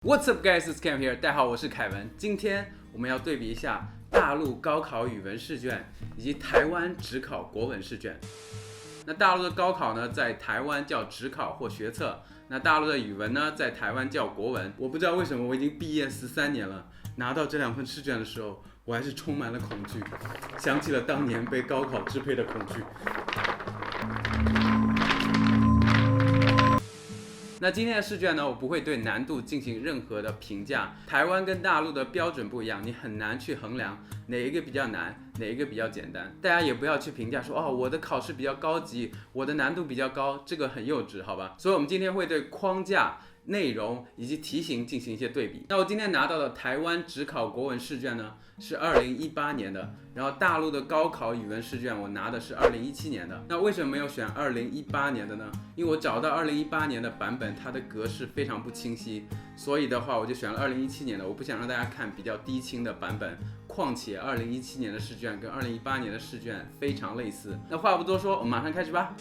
What's up, guys? It's Cam here. 大家好，我是凯文。今天我们要对比一下大陆高考语文试卷以及台湾只考国文试卷。那大陆的高考呢，在台湾叫只考或学测；那大陆的语文呢，在台湾叫国文。我不知道为什么，我已经毕业13年了，拿到这两份试卷的时候，我还是充满了恐惧，想起了当年被高考支配的恐惧。那今天的试卷呢，我不会对难度进行任何的评价。台湾跟大陆的标准不一样，你很难去衡量哪一个比较难，哪一个比较简单。大家也不要去评价说，我的考试比较高级，我的难度比较高，这个很幼稚，好吧？所以我们今天会对框架、内容以及题型进行一些对比。那我今天拿到的台湾只考国文试卷呢，是2018年的，然后大陆的高考语文试卷我拿的是2017年的。那为什么没有选2018年的呢？因为我找到2018年的版本，它的格式非常不清晰，所以的话我就选了2017年的。我不想让大家看比较低清的版本，况且2017年的试卷跟2018年的试卷非常类似。那话不多说，我们马上开始吧。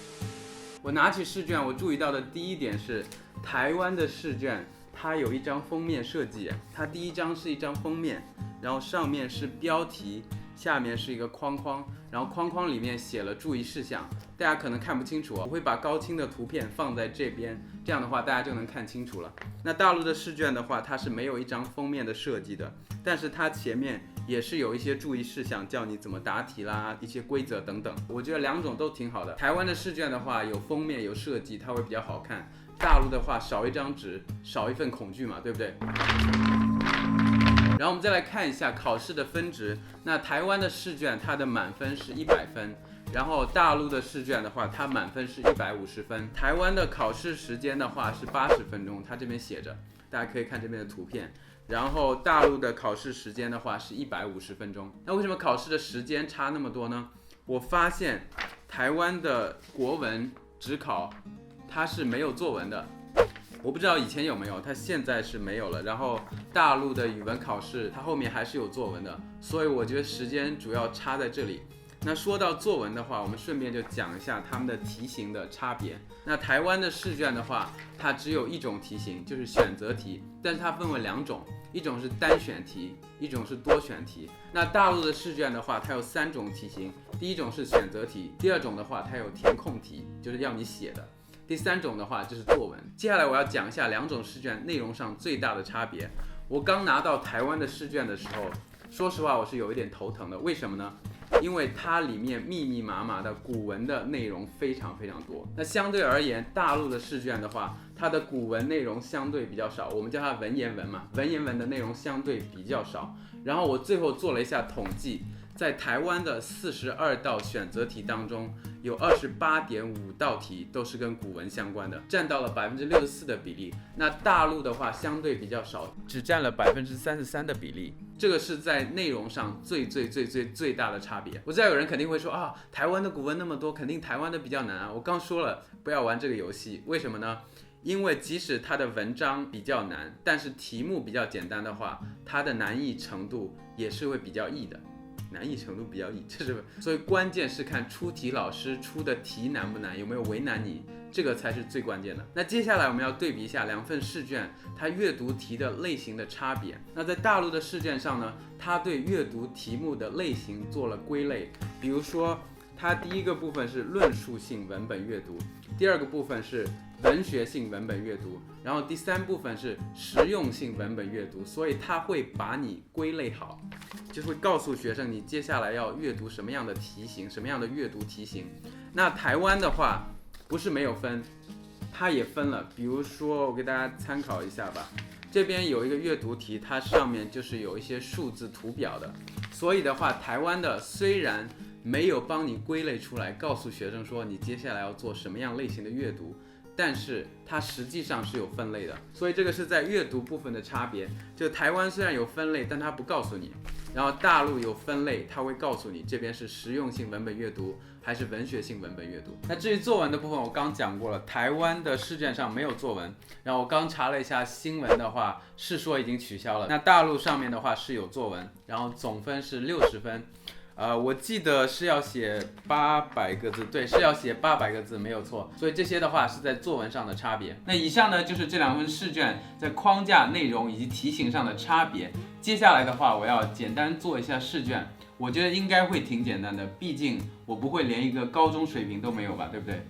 我拿起试卷，我注意到的第一点是台湾的试卷，它有一张封面设计，它第一张是一张封面，然后上面是标题，下面是一个框框，然后框框里面写了注意事项，大家可能看不清楚，我会把高清的图片放在这边，这样的话大家就能看清楚了。那大陆的试卷的话，它是没有一张封面的设计的，但是它前面也是有一些注意事项，叫你怎么答题啦，一些规则等等。我觉得两种都挺好的。台湾的试卷的话，有封面有设计，它会比较好看。大陆的话，少一张纸，少一份恐惧嘛，对不对？然后我们再来看一下考试的分值。那台湾的试卷它的满分是100分，然后大陆的试卷的话，它满分是150分。台湾的考试时间的话是80分钟，它这边写着，大家可以看这边的图片。然后大陆的考试时间的话是150分钟。那为什么考试的时间差那么多呢？我发现台湾的国文只考它是没有作文的，我不知道以前有没有，它现在是没有了。然后大陆的语文考试它后面还是有作文的，所以我觉得时间主要差在这里。那说到作文的话，我们顺便就讲一下它们的题型的差别。那台湾的试卷的话，它只有一种题型，就是选择题，但是它分为两种，一种是单选题，一种是多选题。那大陆的试卷的话，它有3种题型，第一种是选择题，第二种的话它有填空题，就是要你写的，第3种的话就是作文。接下来我要讲一下两种试卷内容上最大的差别。我刚拿到台湾的试卷的时候，说实话我是有一点头疼的，为什么呢？因为它里面密密麻麻的古文的内容非常非常多。那相对而言，大陆的试卷的话，它的古文内容相对比较少，我们叫它文言文嘛，文言文的内容相对比较少。然后我最后做了一下统计，在台湾的42道选择题当中，有28.5道题都是跟古文相关的，占到了64%的比例。那大陆的话相对比较少，只占了33%的比例。这个是在内容上最大的差别。我知道有人肯定会说台湾的古文那么多，肯定台湾的比较难啊。我刚说了，不要玩这个游戏。为什么呢？因为即使它的文章比较难，但是题目比较简单的话，它的难易程度也是会比较易的。难易程度比较易，所以关键是看出题老师出的题难不难，有没有为难你，这个才是最关键的。那接下来我们要对比一下两份试卷它阅读题的类型的差别。那在大陆的试卷上呢，它对阅读题目的类型做了归类，比如说它第一个部分是论述性文本阅读，第二个部分是文学性文本阅读，然后第3部分是实用性文本阅读，所以它会把你归类好，就会告诉学生你接下来要阅读什么样的题型，什么样的阅读题型。那台湾的话不是没有分，它也分了，比如说我给大家参考一下吧。这边有一个阅读题，它上面就是有一些数字图表的，所以的话台湾的虽然没有帮你归类出来，告诉学生说你接下来要做什么样类型的阅读，但是它实际上是有分类的，所以这个是在阅读部分的差别。就台湾虽然有分类，但它不告诉你，然后大陆有分类，它会告诉你这边是实用性文本阅读还是文学性文本阅读。那至于作文的部分，我刚讲过了，台湾的试卷上没有作文，然后我刚查了一下新闻的话，是说已经取消了。那大陆上面的话是有作文，然后总分是60分。我记得是要写800个字，对，是要写800个字，没有错。所以这些的话是在作文上的差别。那以上呢就是这2份试卷在框架、内容以及题型上的差别。接下来的话，我要简单做一下试卷，我觉得应该会挺简单的，毕竟我不会连一个高中水平都没有吧，对不对？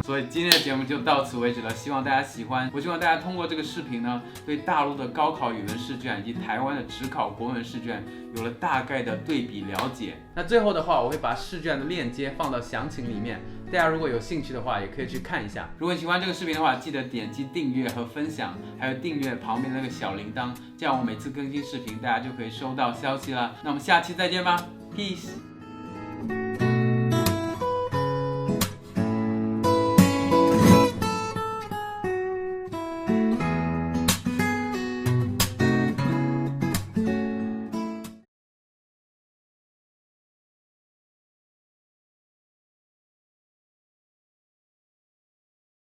所以今天的节目就到此为止了，希望大家喜欢。我希望大家通过这个视频呢，对大陆的高考语文试卷以及台湾的职考国文试卷有了大概的对比了解。那最后的话，我会把试卷的链接放到详情里面，大家如果有兴趣的话，也可以去看一下。如果你喜欢这个视频的话，记得点击订阅和分享，还有订阅旁边的那个小铃铛，这样我每次更新视频，大家就可以收到消息了。那我们下期再见吧 ，Peace。